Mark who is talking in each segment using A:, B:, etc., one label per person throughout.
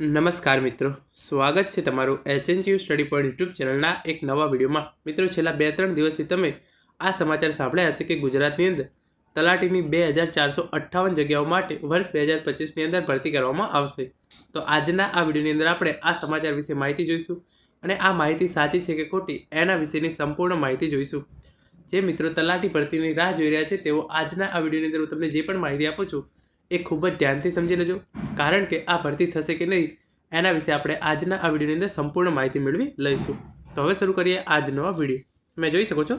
A: નમસ્કાર મિત્રો, સ્વાગત છે તમારું HNCU સ્ટડી પોઈન્ટ યુટ્યુબ ચેનલના એક નવા વિડીયોમાં। મિત્રો, છેલ્લા 2-3 દિવસથી તમે આ સમાચાર સાંભળ્યા હશે કે ગુજરાતની અંદર તલાટીની 2458 જગ્યાઓ માટે વર્ષ 2025ની અંદર ભરતી કરવામાં આવશે। તો આજના આ વિડીયોની અંદર આપણે આ સમાચાર વિશે માહિતી જોઈશું અને આ માહિતી સાચી છે કે ખોટી એના વિશેની સંપૂર્ણ માહિતી જોઈશું। જે મિત્રો તલાટી ભરતીની રાહ જોઈ રહ્યા છે તેઓ આજના આ વિડીયોની અંદર હું તમને જે પણ માહિતી આપું છું એ ખૂબ જ ધ્યાનથી સમજી લેજો, કારણ કે આ ભરતી થશે કે નહીં એના વિશે આપણે આજના આ વિડીયોની અંદર સંપૂર્ણ માહિતી મેળવી લઈશું। તો હવે શરૂ કરીએ આજનો આ વિડીયો। તમે જોઈ શકો છો,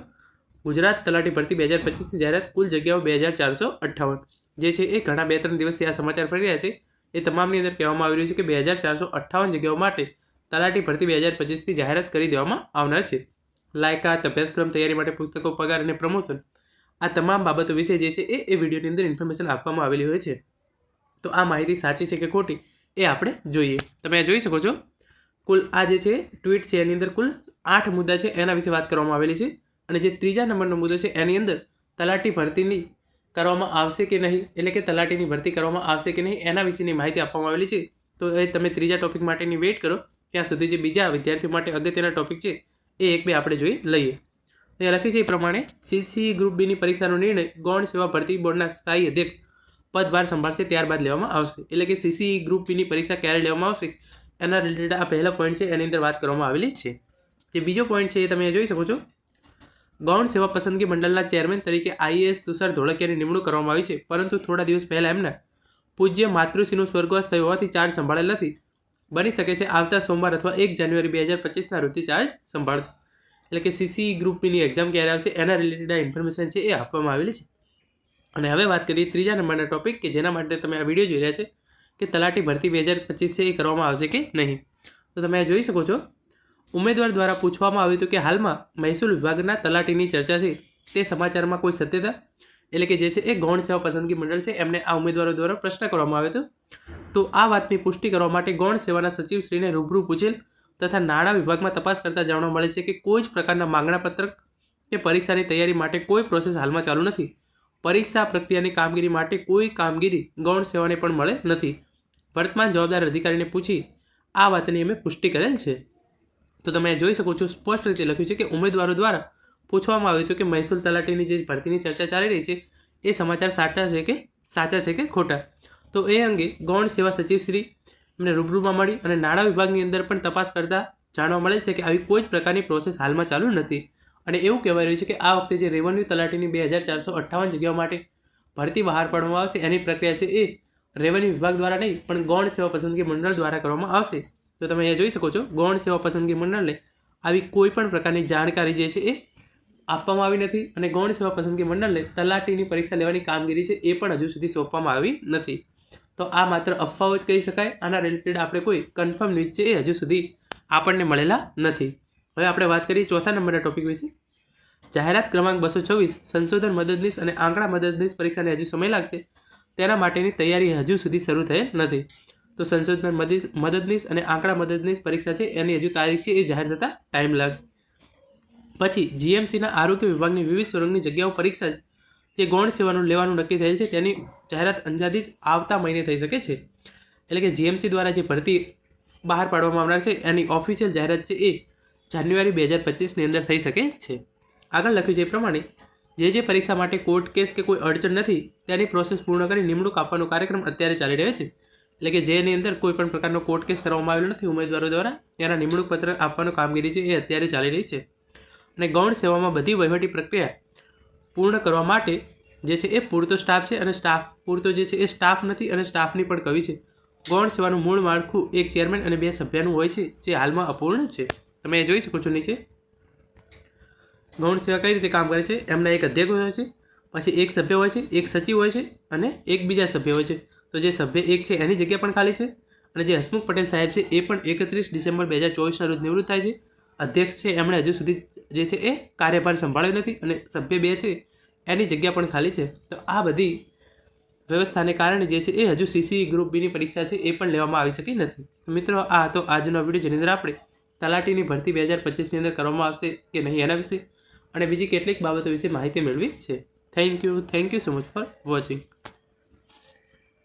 A: ગુજરાત તલાટી ભરતી 2025ની જાહેરાત, કુલ જગ્યાઓ 2458 જે છે એ ઘણા 2-3 દિવસથી આ સમાચાર ફરી રહ્યા છે। એ તમામની અંદર કહેવામાં આવી રહ્યું છે કે 2458 જગ્યાઓ માટે તલાટી ભરતી 2025ની જાહેરાત કરી દેવામાં આવનાર છે। લાયકાત, અભ્યાસક્રમ, તૈયારી માટે પુસ્તકો, પગાર અને પ્રમોશન, આ તમામ બાબતો વિશે જે છે એ વિડીયોની અંદર ઇન્ફોર્મેશન આપવામાં આવેલી હોય છે। તો આ માહિતી સાચી છે કે ખોટી એ આપણે જોઈએ। તમે જોઈ શકો છો, કુલ આ જે છે ટ્વીટ છે એની અંદર કુલ 8 મુદ્દા છે એના વિશે વાત કરવામાં આવેલી છે। અને જે ત્રીજા નંબરનો મુદ્દો છે એની અંદર તલાટી ભરતીની કરવામાં આવશે કે નહીં, એટલે કે તલાટીની ભરતી કરવામાં આવશે કે નહીં એના વિશેની માહિતી આપવામાં આવેલી છે। તો એ તમે ત્રીજા ટોપિક માટેની વેઇટ કરો, ત્યાં સુધી જે બીજા વિદ્યાર્થીઓ માટે અગત્યના ટોપિક છે એ એક બે આપણે જોઈ લઈએ। એ લખ્યું છે એ પ્રમાણે CCE ગ્રુપ બીની પરીક્ષાનો નિર્ણય ગૌણ સેવા ભરતી બોર્ડના સ્થાયી અધ્યક્ષ પદભાર સંભાળશે ત્યારબાદ લેવામાં આવશે। એટલે કે CCE ગ્રુપ બીની પરીક્ષા ક્યારે લેવામાં આવશે એના રિલેટેડ આ પહેલો પોઈન્ટ છે, એની અંદર વાત કરવામાં આવેલી છે। જે બીજો પોઈન્ટ છે એ તમે જોઈ શકો છો, ગૌણ સેવા પસંદગી મંડળના ચેરમેન તરીકે IAS તુષાર ધોળકિયાની નિમણૂક કરવામાં આવી છે, પરંતુ થોડા દિવસ પહેલાં એમના પૂજ્ય માતૃશ્રીનું સ્વર્ગવાસ થયું હોવાથી ચાર્જ સંભાળેલ નથી। બની શકે છે આવતા સોમવાર અથવા 1 જાન્યુઆરી 2025ના રોજથી ચાર્જ સંભાળશે। એટલે કે CCE ગ્રુપ બીની એક્ઝામ ક્યારે આવશે એના રિલેટેડ આ ઇન્ફોર્મેશન છે એ આપવામાં આવેલી છે। અને હવે વાત કરીએ ત્રીજા નંબરના ટોપિક કે જેના માટે તમે આ વિડીયો જોઈ રહ્યા છે કે તલાટી ભરતી 2025 છે એ કરવામાં આવશે કે નહીં। તો તમે જોઈ શકો છો, ઉમેદવાર દ્વારા પૂછવામાં આવ્યું હતું કે હાલમાં મહેસૂલ વિભાગના તલાટીની ચર્ચા છે, તે સમાચારમાં કોઈ સત્યતા, એટલે કે જે છે એ ગૌણ સેવા પસંદગી મંડળ છે એમને આ ઉમેદવારો દ્વારા પ્રશ્ન કરવામાં આવ્યો હતો। તો આ વાતની પુષ્ટિ કરવા માટે ગૌણ સેવાના સચિવશ્રીને રૂબરૂ પૂછેલ તથા નાણાં વિભાગમાં તપાસ કરતા જાણવા મળે છે કે કોઈ જ પ્રકારના માંગણા પત્રક કે પરીક્ષાની તૈયારી માટે કોઈ પ્રોસેસ હાલમાં ચાલુ નથી। પરીક્ષા પ્રક્રિયાની કામગીરી માટે કોઈ કામગીરી ગૌણ સેવાને પણ મળે નથી। વર્તમાન જવાબદાર અધિકારીને પૂછી આ વાતની અમે પુષ્ટિ કરેલ છે। તો તમે જોઈ શકો છો, સ્પષ્ટ રીતે લખ્યું છે કે ઉમેદવારો દ્વારા પૂછવામાં આવ્યું હતું કે મહેસૂલ તલાટીની જે ભરતીની ચર્ચા ચાલી રહી છે એ સમાચાર સાચા છે કે ખોટા। તો એ અંગે ગૌણ સેવા સચિવશ્રી એમને રૂબરૂમાં મળી અને નાણાં વિભાગની અંદર પણ તપાસ કરતા જાણવા મળે છે કે આવી કોઈ જ પ્રકારની પ્રોસેસ હાલમાં ચાલુ નથી। અને એવું કહેવાય રહ્યું છે કે આ વખતે જે રેવન્યુ તલાટીની 2458 જગ્યાઓ માટે ભરતી બહાર પાડવામાં આવશે એની પ્રક્રિયા છે એ રેવન્યુ વિભાગ દ્વારા નહીં પણ ગૌણ સેવા પસંદગી મંડળ દ્વારા કરવામાં આવશે। તો તમે અહીંયા જોઈ શકો છો, ગૌણ સેવા પસંદગી મંડળને આવી કોઈ પણ પ્રકારની જાણકારી જે છે એ આપવામાં આવી નથી અને ગૌણ સેવા પસંદગી મંડળને તલાટીની પરીક્ષા લેવાની કામગીરી છે એ પણ હજુ સુધી સોંપવામાં આવી નથી। તો આ માત્ર અફવાઓ જ કહી શકાય, આના રિલેટેડ આપણે કોઈ કન્ફર્મ ન્યૂઝ છે એ હજુ સુધી આપણને મળેલા નથી। હવે આપણે વાત કરીએ ચોથા નંબરના ટોપિક વિશે। જાહેરાત ક્રમાંક 226 સંશોધન મદદનીશ અને આંકડા મદદનીશ પરીક્ષાને હજુ સમય લાગશે, તેના માટેની તૈયારી હજુ સુધી શરૂ થયેલ નથી। તો સંશોધન મદદનીશ અને આંકડા મદદનીશ પરીક્ષા છે એની હજુ તારીખ છે એ જાહેર થતાં ટાઈમ લાગશે। પછી GMCના આરોગ્ય વિભાગની વિવિધ સુરંગની જગ્યાઓ પરીક્ષા જે ગૌણ સેવાનું લેવાનું નક્કી થયેલ છે તેની જાહેરાત અંદાજિત આવતા મહિને થઈ શકે છે। એટલે કે GMC દ્વારા જે ભરતી બહાર પાડવામાં આવનાર છે એની ઓફિશિયલ જાહેરાત છે એ જાન્યુઆરી 2025ની અંદર થઈ શકે છે। આગળ લખ્યું છે એ પ્રમાણે જે પરીક્ષા માટે કોર્ટ કેસ કે કોઈ અડચણ નથી તેની પ્રોસેસ પૂર્ણ કરી નિમણૂક આપવાનો કાર્યક્રમ અત્યારે ચાલી રહ્યો છે। એટલે કે જેની અંદર કોઈ પણ પ્રકારનો કોર્ટ કેસ કરવામાં આવેલો નથી ઉમેદવારો દ્વારા, એના નિમણૂક પત્ર આપવાનો કામગીરી છે એ અત્યારે ચાલી રહી છે। અને ગૌણ સેવામાં બધી વહીવટી પ્રક્રિયા પૂર્ણ કરવા માટે જે છે એ પૂરતો સ્ટાફ છે અને સ્ટાફ પૂરતો જે છે એ સ્ટાફ નથી અને સ્ટાફની પણ કમી છે। ગૌણ સેવાનું મૂળ માળખું એક ચેરમેન અને 2 સભ્યનું હોય છે જે હાલમાં અપૂર્ણ છે। તમે જોઈ શકો છો નીચે ગૌણ સેવા કઈ રીતે કામ કરે છે, એમના એક અધ્યક્ષ હોય છે, પછી એક સભ્ય હોય છે, એક સચિવ હોય છે અને એક બીજા સભ્ય હોય છે। તો જે સભ્ય એક છે એની જગ્યા પણ ખાલી છે અને જે હસમુખ પટેલ સાહેબ છે એ પણ 31 ડિસેમ્બર 2024ના રોજ નિવૃત્ત થાય છે। અધ્યક્ષ છે એમણે હજુ સુધી જે છે એ કાર્યભાર સંભાળ્યો નથી અને સભ્ય 2 છે એની જગ્યા પણ ખાલી છે। તો આ બધી વ્યવસ્થાને કારણે જે છે એ હજુ CCE ગ્રુપ બીની પરીક્ષા છે એ પણ લેવામાં આવી શકી નથી। મિત્રો, આ હતો આજનો વિડીયો જેની અંદર આપણે તલાટીની ભરતી 2025ની અંદર કરવામાં આવશે કે નહીં એના વિશે અને બીજી કેટલીક બાબતો વિશે માહિતી મેળવી છે। Thank you so much for watching.